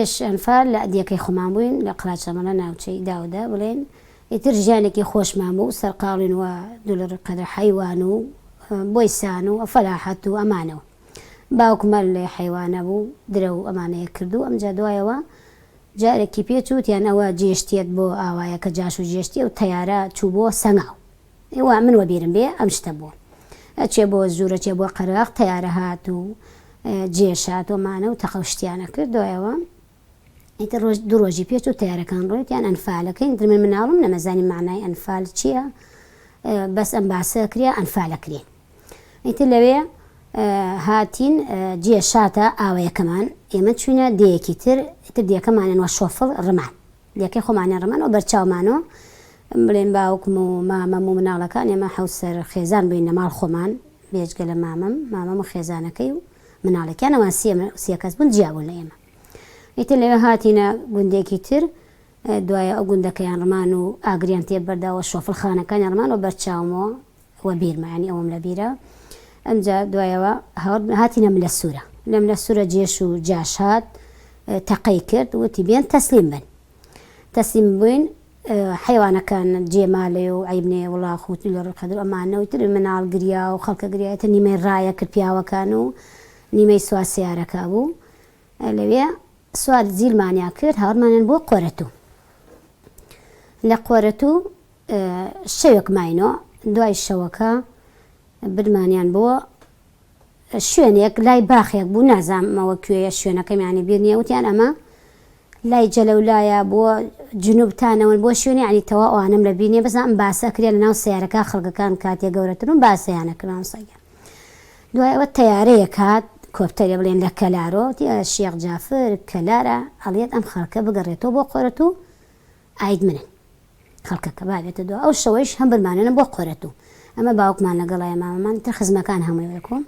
پێش ئەنفال لە دیەکەی خۆمان بووین لە قراچەمەە ناوچەی داودا بڵێن ئیتر ژیانێکی خۆشمان بوو سەرقاڵین وە دوولەر قەدر حەیوان و بۆیسان و فەلاحەت و ئەمانەوە باوکمە لێ حەیوانە بوو درە و ئەمانەیە کردو ئەمجا دوایەوە جارێکی پێچوتیان ئەوە جێشتێت بۆ ئاوایە کە جاش و جێشتی و تەیارە چوو بۆ سەنگاو ئێوە من وەبیرم بێ ئەم شتە بووە ئەچێ بۆ زوورە چێ بۆ قەرەق تەیارە هات و جێشات ومانە و تەقەشتیانە کرد دوایەوە ئیتر دوو ڕۆژی پێچ و تیارەکان ڕۆیتیان ئەنفالەکەین در من مناڵم نەمەزانی معنای ئەنفال چییە بەس ئەم باسە کرێ ئەنفالەکرێن ئیتر لەوێ هاتین جێشاتە ئاوەیەکەمان ئێمە چوینە دەیەکی تر دیەکەمانێنەوە شۆفڵ ڕمان دیەکەی خۆمانیان ڕمان و بەرچاومانەوە بڵێن باوکم و مامەم و مناڵەکان ئێمە حوسەر خێزان بووین لە ماڵ خۆمان بێجگە لە مامەم و خێزانەکەی و مناڵەکان ئەوان سێ کەس بوون جیابوون لە ئێمە ئیتر لەوێ هاتینە گوندێکی تر دوایە ئەو گوندەکەیان ڕمان و ئاگریان تێبەرداوە شۆفڵ خانەکانیان ڕمان و بەرچاومەوە وە بیرمانی ئەوم لە بیرە ئەمجا دوایەوە هاتینە لە سوورە لەم لە سوورە جێش و جاش هات تەقەی کرد وتی بێن تەسلیم بن تەسلیم بووین حیوانەکان جێماڵێ و عیبنێ وڵاخ و لە ڕقەدر ئەمانەوەی تر مناڵ گریا و خەڵکە گریایەتە نیمەی ڕایە کرد پیاوەکان و نیمەی سوا سیارەکە بوو لەوێ سوار زیلمانیا کرد هاوڕمانیان بۆ قۆرەتوو لە قۆرەتوو شەوێک ماینەوە دوای شەوەکە برمانیان بۆ شوێنێک لای باخێک بوو نازانمەوە کوێیە شوێنەکەمیانی بیر نییە وتیان ئەمە لای جەلەولایە بۆ جنوبتانەوە بۆ شوێنی عنی تەوا ئەوانم لە بینێ بەزان ئەم باسە کرێن لە ناو سیارەکە خەڵکەکان کاتێ گەورەترن باسەیانە کردن سەگە دوای ئەوە تەیارەیە کات کۆپتەرێ بڵێن لە کەلارۆ شێخ جافر کەلارە ئەڵێت ئەم خەڵکە بگەڕێتەوە بۆ قۆرەتوو ئاید منن خەڵکەکە بابێتە دو ئەو شەوەیش هەم برمانێنە بۆ قۆرەتوو ئەمە باوکمان لەگەڵای مامەمان تر خزمەکان هەمووی کۆم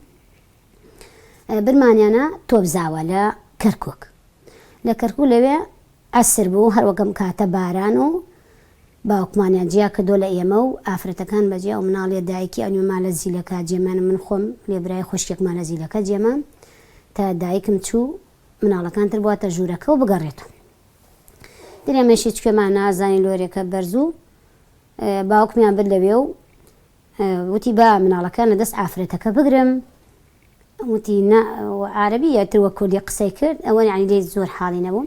برمانیانە تۆبزاوە لە کەرکووک لە کەرکوو لەوێ ئەسر بوو هەروەکەم کاتە باران و باوکمانیان جیا کردۆ لە ئێمە و ئافرەتەکان بەجیا و مناڵێ دایکی ئەنیما لە زیلەکە جێمان من خۆم لێبرای خوشکێکمان لە زیلەکە جێمان تا دایکم چوو مناڵەکان تر بواتە ژوورەکە و بگەڕێتەوە درێمەشی کوێمان نازانی لۆرێکە بەرزوو باوکمیان برد لەوێ و وتی با مناڵەکان لە دەست ئافرەتەکە بگرم وتی عربیە تر وە کوردی قسەی کرد ئەوە یعنی لێ زۆر حاڵی نەبووم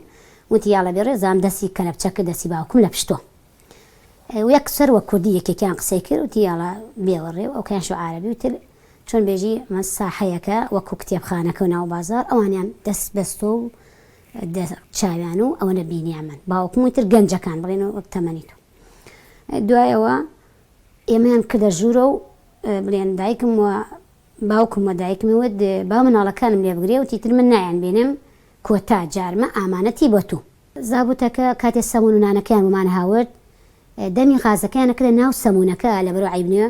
وتی یاڵە بێ ڕێزام دەستی کەلەپچەکە دەستی باوکم لە پشتۆ یەک سەر وە کوردی یەکێکیان قسەی کرد وتی یاڵە بێوەڕێ ئەو کەیان شو عربی وتر چۆن بێژی مە ساحەیەکە وەکو کتێبخانەکە و ناو بازار ئەوانیان دەست بەستۆ و چاویان و ئەوە نەبینیان من باوکم وتر گەنجەکان بڵێن و وەک تەمەنی تۆ دوایەوە ئێمەیان کردە ژوورە و بڵێن دایکم وە باوکم وە دایکمی وت با مناڵەکانم لێ بگرێ وتی تر من نایان بێنم کۆتا جارمە ئامانەتی بۆ تو زابوتەکە کاتێ سەمون و نانەکەیان ومان هاورد دەمی غازەکەیان نەکردە ناو سەمونەکە لە بەرەو عیبنیە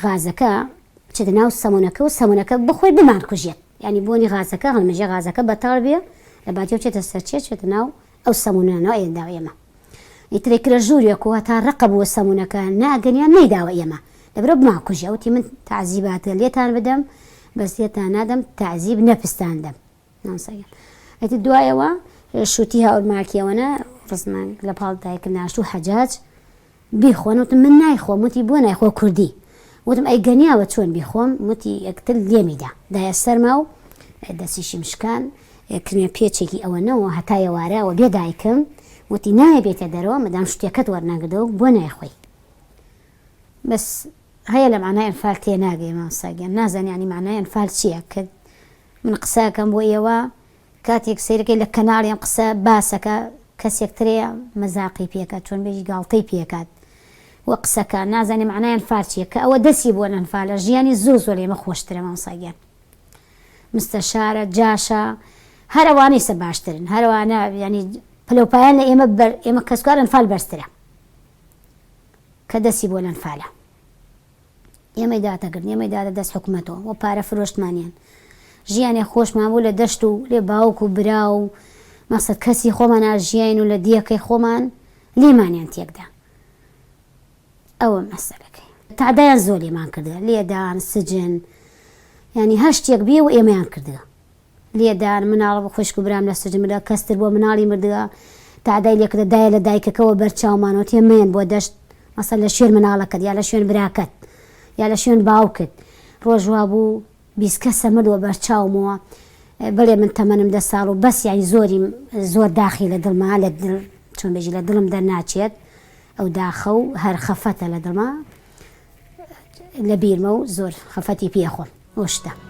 غازەکە بچێتە ناو سەمونەکە و سەمونەکە بخۆی بمان کوژێت ینی بۆنی غازەکە هەڵمەژێ غازەکە بەتاڵ بێ لە باتیە بچێتە سەرچێت چێتە ناو ئەو سەمونانەوە ئێنداوە ئێمە ئیترێکرە ژوورێکەوە تا ڕقە بووە سەمونەکە ناگەنیان نەیداوە ئێمە لەبرە بمان کوژێ وتی من تعزیباتە لێتان بدەم بەس لێتان نادەم تعزیب نەپستاندەم ئەتی دوایەوە شووتی هاوڕماکیەوەنە ڕزمان لە پاڵ دایکم ناشت و حەجاج بیخۆن وتم من نایخۆم وتی بۆ نایخۆ کوردی وتم ئەی گەنیاوە چۆن بیخۆم وتی یەکتر لێمیدا دایە سەرما و دەستیشی مشکان کرمێ پێچێکی ئەوەنەوە هەتا ئێوارەوە بێ دایکم وتی نایە بێتە دەرەوە مەدام شتێکەت وەرناگدەوە بۆ نایخۆی بەس هەیە لە معنای ئەنفال تێناگەی مامۆستاگیان نازانانی ینی معنای ئەنفال چییە کە من قسەکەم بۆ ئێوە کاتێک سیرەکەی لە کەناڵیان قسە باسەکە کەسێکترەیە مەزاقی پێکات چۆن بێژی گاڵتەی پێکات وە قسەکە نازانێ معنای ئەنفال چییە کە ئەوە دەستی بۆ ئەنفالە ژیانی زۆر لێمە خۆشترە مامۆستاگیان مستەشارە جاشە هەروانەی سە باشترن هەروانە ینی پلەپایان لە ئێمە کەسکار ئەنفال بەرزترە کە دەستی بۆ ئەنفالە ئێمەی داتەگرن ئێمەی دادە دەست حکومەتەوە وە پارە فرۆشتمانیان ژیانی خۆشمان بوو لە دەشت و لێ باوک و برا و مەقسەد کەسی خۆمان ژیان و لە دیەکەی خۆمان لێمانیان تێکدا ئەوە مەسەلەکەی تعدایان زۆر لێمان کردە لێدان سجن ینی هەشتێک بێ و ئێمەیان کردە لێدان مناڵ خوشک و برام لە سەجمدا کەستر بۆ مناڵی مردووە تادای لێکدا دایە لە دایکەکەەوە بەرچاومانەوە تێمەیەن بۆ دەشت مەسەر لە شوێن مناڵەکەت یا لە شوێن براکەت یا لە شوێن باوکت ڕۆژوا بوو 20 کەسە مردووە بەرچاومەوە بڵێ من تەمەنم 10 ساڵ و بەس یانی زۆر داخی لە دڵما لە چۆن بێژی لە دڵم دەرناچێت ئەو داخە و هەر خەفەتە لە دڵما لە بیرمە و زۆر خەفەتی پێخۆم ئەو شتە.